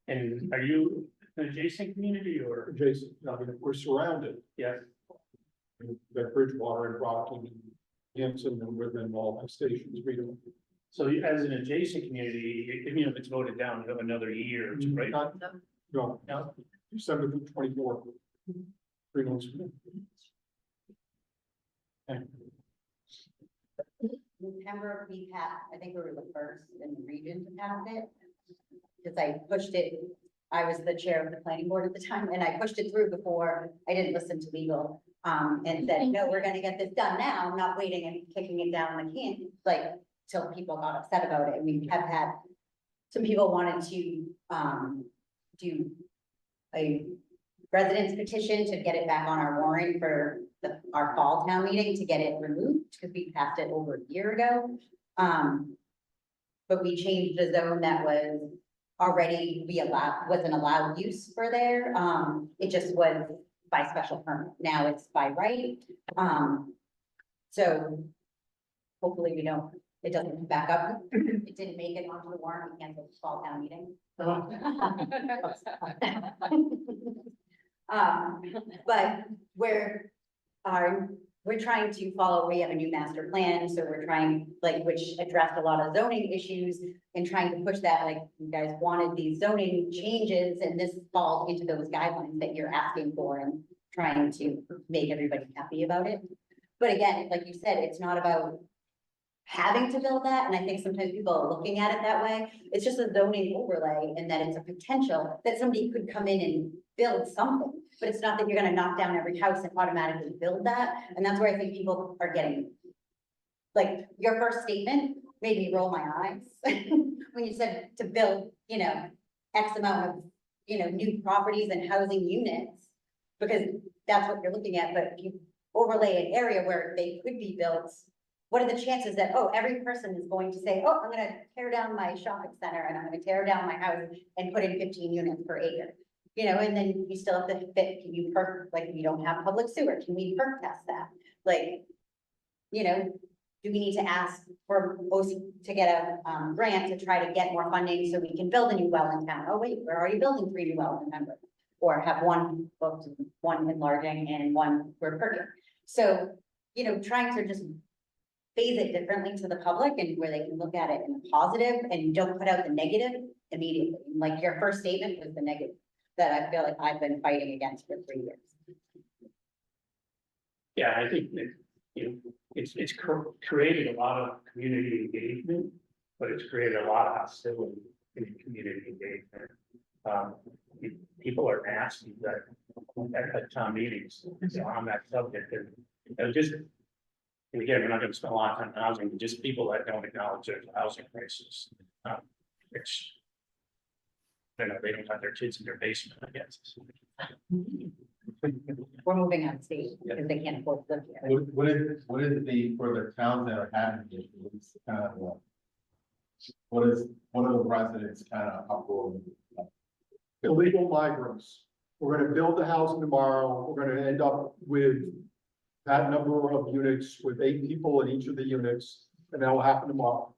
And are you an adjacent community or? Jason, I mean, we're surrounded. Yeah. That Bridgewater and Brockton and Hanson and within all the stations, we don't. So as an adjacent community, if it's voted down, you have another year, right? No, No? December 24th. 3 months. Remember, we had, I think we were the first in the region to pass it. Because I pushed it, I was the chair of the planning board at the time, and I pushed it through before, I didn't listen to legal. And said, no, we're gonna get this done now, I'm not waiting and kicking it down the can, like, till people got upset about it. And we have had, some people wanted to, do a residence petition to get it back on our warrant for our fall town meeting to get it removed, because we passed it over a year ago. But we changed the zone that was already wasn't allowed use for there. It just was by special permit. Now it's by right. So hopefully it doesn't come back up. It didn't make it onto the warrant. We canceled the fall town meeting. But we're trying to follow, we have a new master plan, so we're trying, which addressed a lot of zoning issues and trying to push that, you guys wanted these zoning changes, and this falls into those guidelines that you're asking for and trying to make everybody happy about it. But again, like you said, it's not about having to build that, and I think sometimes people are looking at it that way. It's just a zoning overlay, and that it's a potential that somebody could come in and build something, but it's not that you're gonna knock down every house and automatically build that, and that's where I think people are getting. Your first statement made me roll my eyes, when you said to build, X amount of, new properties and housing units, because that's what you're looking at, but if you overlay an area where they could be built, what are the chances that, every person is going to say, I'm gonna tear down my shopping center and I'm gonna tear down my house and put in 15 units per acre? And then you still have to fit, can you you don't have public sewer, can we perk test that? Do we need to ask for OC to get a grant to try to get more funding so we can build a new well in town? Oh wait, we're already building 3 new wells in Pembroke. Or have one enlarging and one we're perking. So, trying to just phase it differently to the public and where they can look at it in a positive and don't put out the negative immediately. Like your first statement was the negative that I feel like I've been fighting against for 3 years. Yeah, I think that, it's created a lot of community engagement, but it's created a lot of hostility in community engagement. People are nasty at town meetings, on that subject, and just. And again, we're not gonna spend a lot of time on housing, but just people that don't acknowledge there's a housing crisis, which. They don't have their kids in their basement, I guess. We're moving out of state because they can't afford to live here. What is the, for the towns that are having issues, kind of, what are the residents kind of uproar? Illegal migrants. We're gonna build the house tomorrow. We're gonna end up with that number of units with 8 people in each of the units, and that will happen tomorrow.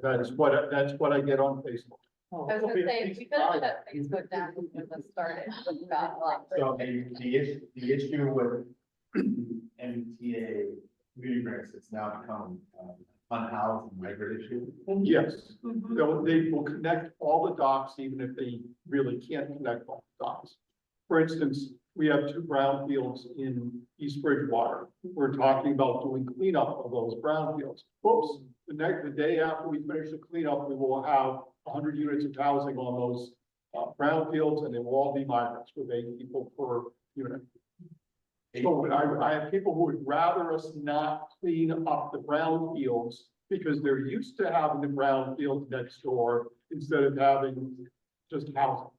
That's what I get on Facebook. I was gonna say, we feel like that Facebook down when this started. Got a lot. So the issue with MTA community grants, it's now become unhoused and migrant issue. Yes, they will connect all the docks, even if they really can't connect all the docks. For instance, we have 2 brownfields in East Bridgewater. We're talking about doing cleanup of those brownfields. Whoops, the day after we finish the cleanup, we will have 100 units of housing on those brownfields, and they will all be migrants with 8 people per unit. So I have people who would rather us not clean up the brownfields because they're used to having the brownfields next door instead of having just housing.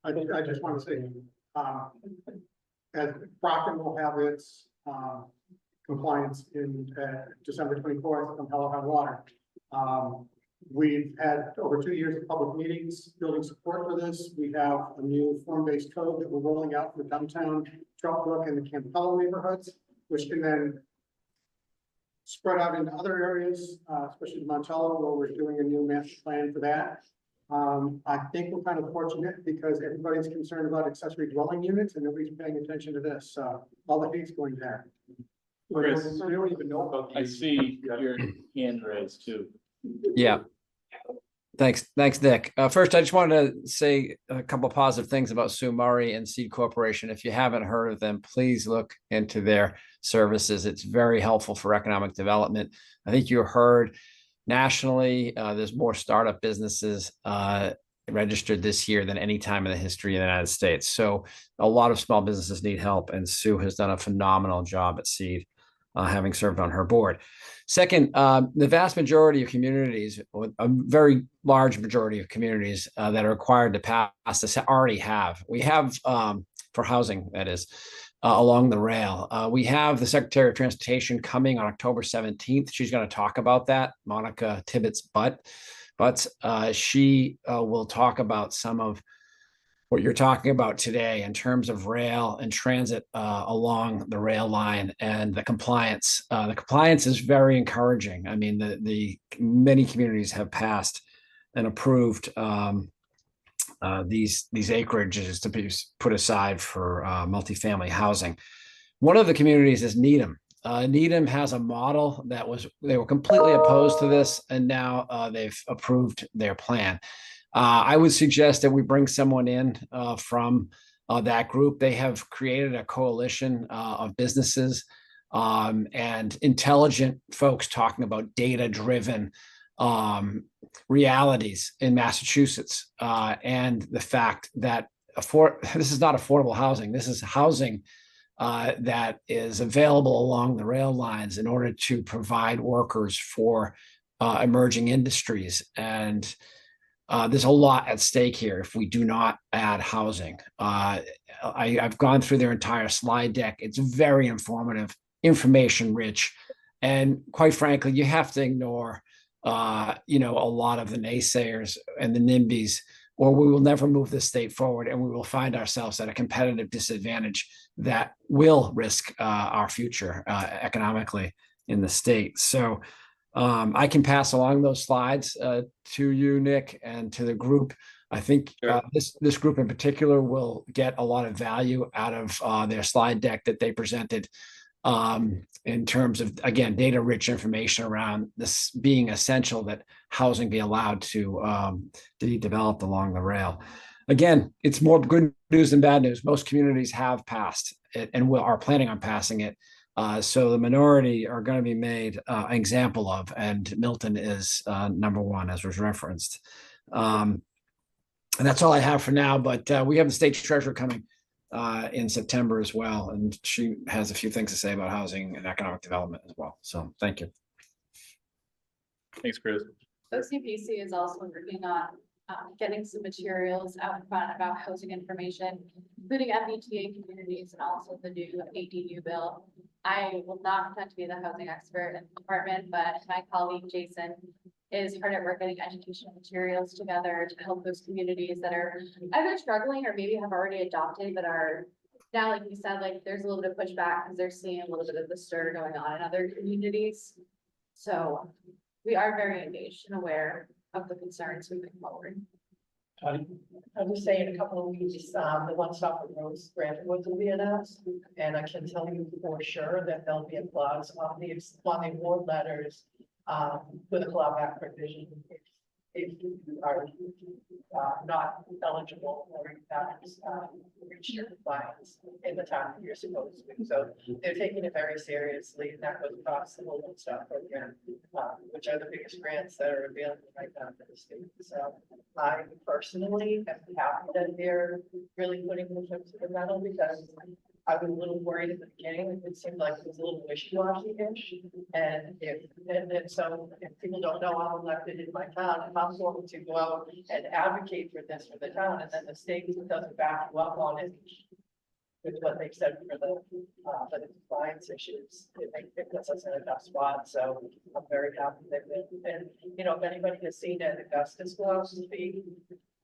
I just want to say, as Brockton will have its, compliance in, December 24th from Hell or High Water. We've had over 2 years of public meetings, building support for this. We have a new form-based code that we're rolling out for downtown Troutbrook and the Campbell neighborhoods, which can then spread out into other areas, especially Montello, where we're doing a new master plan for that. I think we're kind of fortunate because everybody's concerned about accessory dwelling units and nobody's paying attention to this. All the hate's going there. Chris, We don't even know about I these. see your hand raised too. Yeah. Thanks, Nick. First, I just wanted to say a couple positive things about Sue Murray and Seed Corporation. If you haven't heard of them, please look into their services. It's very helpful for economic development. I think you heard nationally, there's more startup businesses registered this year than any time in the history of the United States. So a lot of small businesses need help, and Sue has done a phenomenal job at Seed, having served on her board. Second, the vast majority of communities, a very large majority of communities that are required to pass this already have. We have, for housing, that is, along the rail. We have the Secretary of Transportation coming on October 17th. She's going to talk about that, Monica Tibbetts-Butt. But she will talk about some of what you're talking about today in terms of rail and transit along the rail line and the compliance. The compliance is very encouraging. I mean, the many communities have passed and approved these acreages to be put aside for multifamily housing. One of the communities is Needham. Needham has a model that they were completely opposed to this, and now they've approved their plan. I would suggest that we bring someone in from that group. They have created a coalition of businesses and intelligent folks talking about data-driven realities in Massachusetts, and the fact that this is not affordable housing. This is housing that is available along the rail lines in order to provide workers for emerging industries. And there's a lot at stake here if we do not add housing. I've gone through their entire slide deck. It's very informative, information rich, and quite frankly, you have to ignore a lot of the naysayers and the NIMBYs, or we will never move this state forward, and we will find ourselves at a competitive disadvantage that will risk our future economically in the state. So I can pass along those slides to you, Nick, and to the group. I think this group in particular will get a lot of value out of their slide deck that they presented in terms of, again, data-rich information around this being essential that housing be allowed to be developed along the rail. Again, it's more good news than bad news. Most communities have passed it and are planning on passing it. So the minority are going to be made an example of, and Milton is number one, as was referenced. And that's all I have for now, but we have the state treasurer coming in September as well, and she has a few things to say about housing and economic development as well. So thank you. Thanks, Chris. OCPC is also working on getting some materials out front about housing information, including MBTA communities and also the new ADU bill. I will not pretend to be the housing expert in the department, but my colleague Jason is hard at work getting educational materials together to help those communities that are either struggling or maybe have already adopted, but are now, like you said, like there's a little bit of pushback because they're seeing a little bit of the stir going on in other communities. So we are very engaged and aware of the concerns moving forward. I would say in a couple of weeks, the One Stop for Roads grant will be announced, and I can tell you for sure that there'll be a clause on the award letters with a clawback provision if you are not eligible or not reach your compliance in the time that you're supposed to. So they're taking it very seriously, and that goes across the whole One Stop program, which are the biggest grants that are available right now for the state. So I personally am happy that they're really putting the foot to the metal, because I was a little worried at the beginning, it seemed like it was a little wishy-washy-ish. And then so if people don't know I'm elected in my town, and I'm going to go out and advocate for this for the town, and then the state doesn't back you up on it. With what they've said for the compliance issues, it puts us in a tough spot, so I'm very happy that, and, you know, if anybody has seen it, Augustus philosophy,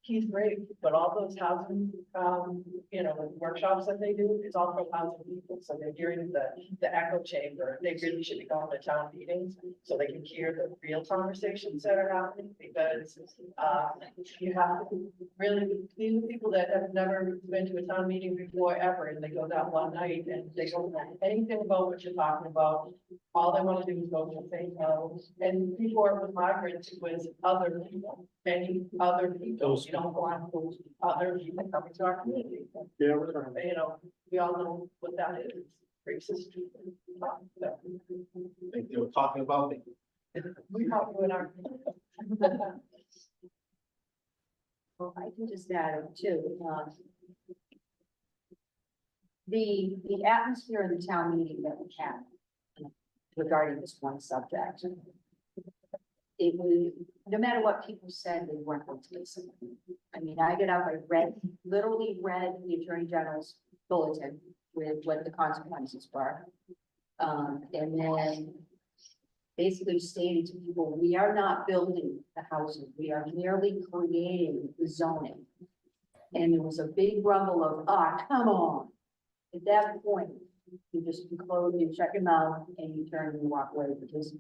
he's great, but all those housing, you know, workshops that they do, it's all for housing people, so they're hearing the echo chamber, they really should be going to town meetings, so they can hear the real conversations that are happening, because, you have to really, these are people that have never been to a town meeting before ever, and they go that one night, and they don't know anything about what you're talking about, all they want to do is vote and say no, and before it was migrants, it was other people, any other people, you don't want those other people coming to our community. Yeah, You know, we all know what that is, racist. They were talking about it. We have to in our. Well, I can just add too, the atmosphere in the town meeting that we had regarding this one subject. It was, no matter what people said, they weren't going to listen. I mean, I get out, literally read the Attorney General's bulletin with what the consequences were. And then basically stated to people, we are not building the housing, we are merely creating the zoning. And there was a big rumble of, come on. At that point, you just close, you shut your mouth and you turn and walk away because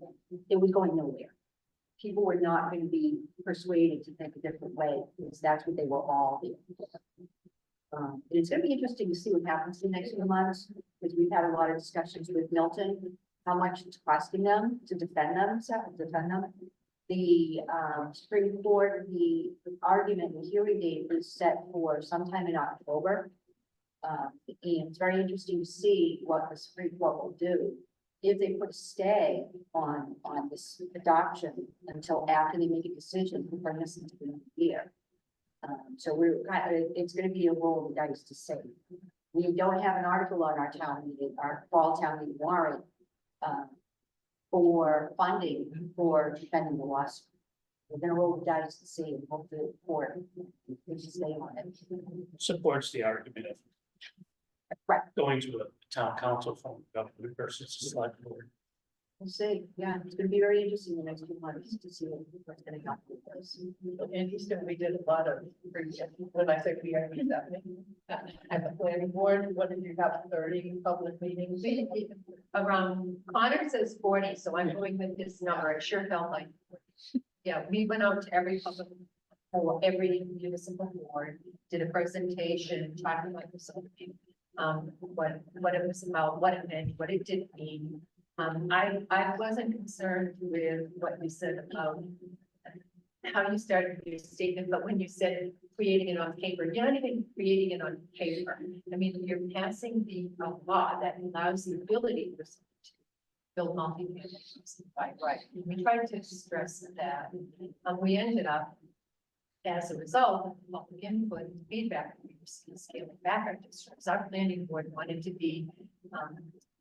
it was going nowhere. People were not going to be persuaded to think a different way because that's what they were all here for. And it's going to be interesting to see what happens in the next few months because we've had a lot of discussions with Milton, how much it's costing them to defend them. The Supreme Court, the argument, the hearing date is set for sometime in October. And it's very interesting to see what the Supreme Court will do if they put a stay on this adoption until after they make a decision to bring us into the new year. So it's going to be a roll of the dice to see. We don't have an article on our town meeting, our fall town meeting warrant for funding for defending the lawsuit. We're going to roll the dice to see and hope the court will stay on it. Supports the argument of Right. going to a town council form of government versus a select board. We'll see. Yeah, it's going to be very interesting the next few months to see what's going to happen with this. In Houston, we did a lot of, when I say we are, at the planning board, what did you have, 30 public meetings? Around, Connor says 40, so I'm going with this number, it sure felt like. Yeah, we went out to every public, or every municipal board, did a presentation, talking about something. What it was about, what it meant, what it didn't mean. I wasn't concerned with what you said about how you started your statement, but when you said creating it on paper, you're not even creating it on paper. I mean, you're passing the law that allows the ability for someone to build multi-family. Right. We tried to stress that. We ended up, as a result of public input and feedback, we were scaling back our districts. Our planning board wanted to be,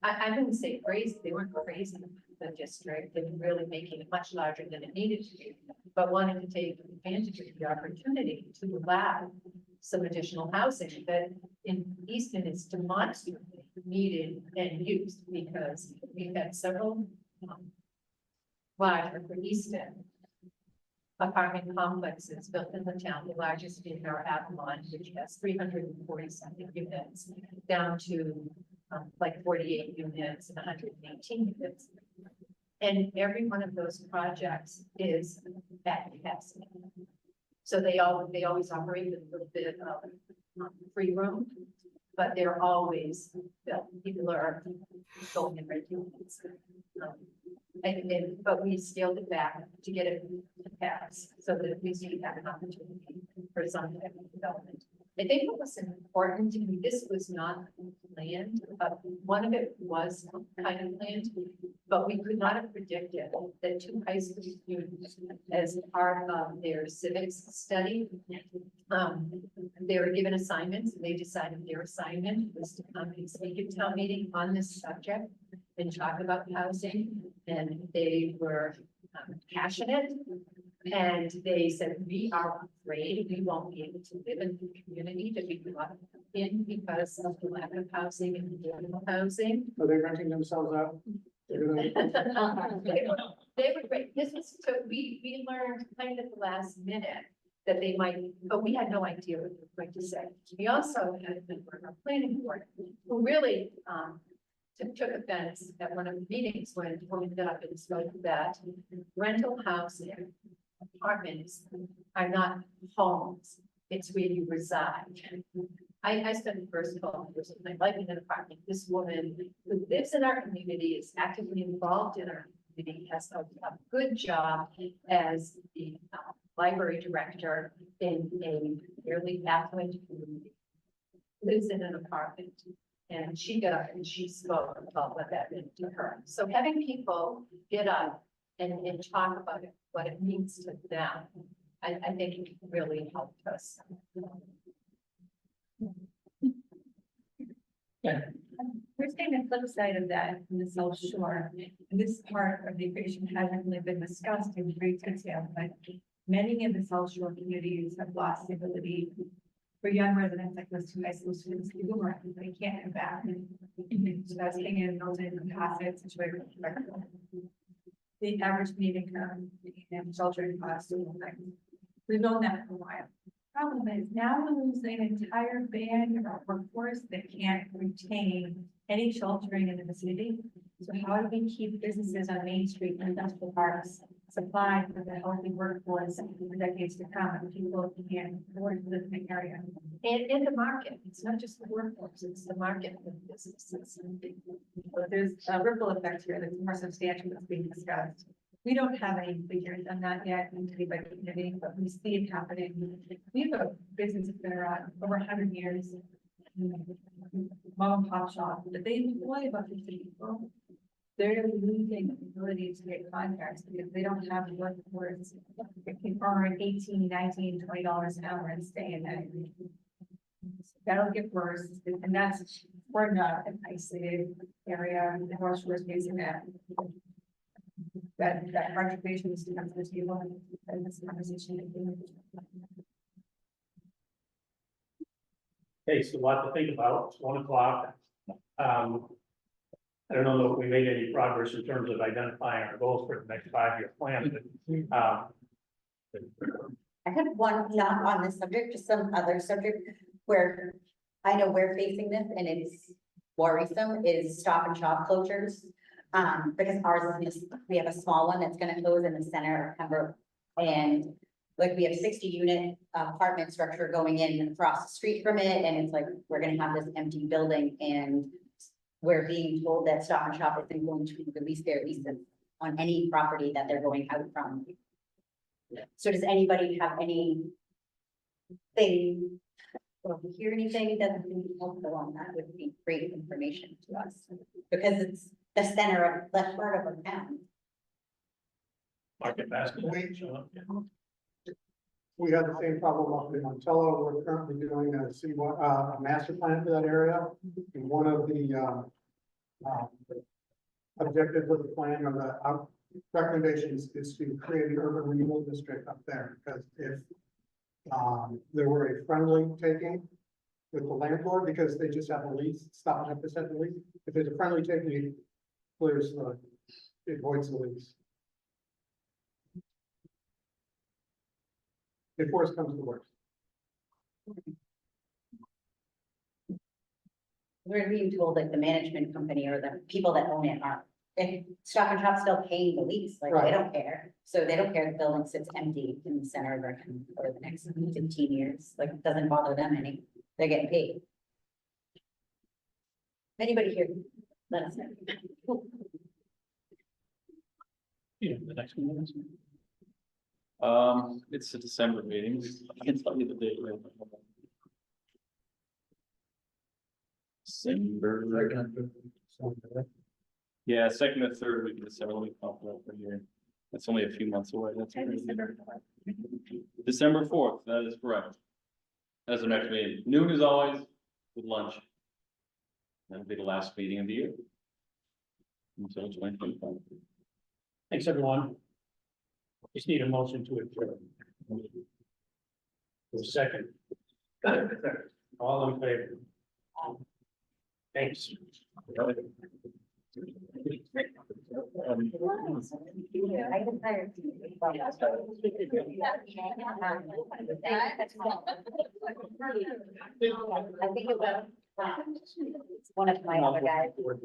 I wouldn't say crazy, they weren't crazy, the district, they were really making it much larger than it needed to be, but wanted to take advantage of the opportunity to allow some additional housing that in Easton is demonstrably needed and used because we've had several larger for Easton apartment complexes built in the town, the largest in our Avalon, which has 340 something units, down to like 48 units and 118 units. And every one of those projects is at capacity. So they always operate with a little bit of free room, but they're always built. People are going in red units. But we scaled it back to get it to pass so that at least we have an opportunity for some type of development. I think what was important, and this was not planned, but one of it was kind of planned, but we could not have predicted that two high school students, as part of their civics study, they were given assignments, and they decided their assignment was to come and speak at town meeting on this subject and talk about housing, and they were passionate. And they said, we are afraid we won't be able to live in the community that we grew up in because of the lack of housing and affordable housing. Are they renting themselves out? They're gonna- They were great. This was, so we learned kind of at the last minute that they might, but we had no idea what they were going to say. We also had a member of our planning board who really, took offense at one of the meetings when we got up and spoke that rental housing apartments are not homes, it's where you reside. I spent the first 12 years of my life in an apartment. This woman who lives in our community, is actively involved in our community, has a good job as the library director in a fairly affluent community. Lives in an apartment, and she got up and she spoke about what that meant to her. So having people get up and talk about it, what it means to them, I think it really helped us. We're seeing the flip side of that in the South Shore. And this part of the equation hasn't really been discussed in great detail, but many of the South Shore communities have lost the ability for young residents like those two high school students to boomerang, they can't come back. So that's getting in those in passive situation. The average median income and sheltering costs. We've known that for a while. Problem is now we're losing an entire band of our workforce that can't retain any sheltering in the vicinity. So how do we keep businesses on Main Street and industrial parks supplied with a healthy workforce for decades to come, and people can't afford to live in the area? And in the market, it's not just the workforce, it's the market for the businesses. But there's a ripple effect here that's more substantial that's being discussed. We don't have any figures on that yet, community by community, but we see it happening. We have a business that's been around over 100 years. Mom and pop shop, but they employ about 50 people. They're losing the ability to get contracts because they don't have the workforce. They can earn $18, $19, $20 an hour and stay in that. That'll get worse, and that's, we're not an isolated area, the North Shore is facing that. That contribution is to come to the table and this conversation. Okay, so a lot to think about. It's 1 o'clock. I don't know if we made any progress in terms of identifying our goals for the next 5-year plan, but, I had one, not on this subject, just some other subject where I know we're facing this and it's worrisome, is Stop and Shop closures. Because ours is, we have a small one that's gonna close in the center of Pembroke. And like we have 60-unit apartment structure going in across the street from it, and it's like, we're gonna have this empty building, and we're being told that Stop and Shop isn't going to release their leases on any property that they're going out from. So does anybody have any thing, or if you hear anything that would be helpful on that, would be great information to us, because it's the center of the heart of our town. market basket. We have the same problem up in Montello. We're currently doing a master plan for that area. And one of the objectives of the plan, or the recommendations, is to create an urban renewal district up there, because if there were a friendly taking with the landlord, because they just have a lease, Stop and Shop the lease. If there's a friendly taking, it clears it voids the lease. If worse comes to worse. We're being told like the management company or the people that own it are, if Stop and Shop's still paying the lease, like they Right. don't care. So they don't care if the building sits empty in the center of their town for the next 15 years, like it doesn't bother them any, they're getting paid. Anybody here? Let us know. Yeah, the next one. It's a December meeting. I can tell you the date. December. Yeah, second or third week of December, let me pop it up for here. That's only a few months away, that's crazy. December 4th, that is correct. That's the next meeting, noon as always, with lunch. That'll be the last meeting of the year. Until 2025. Thanks, everyone. Just need a motion to adjourn. For a second. All in favor? Thanks. I think it will. One of my other guys. I'm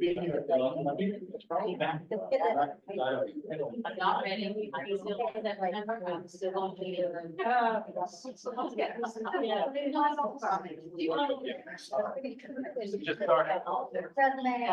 not ready. I'm still in that number. I'm still on the. Just start. President.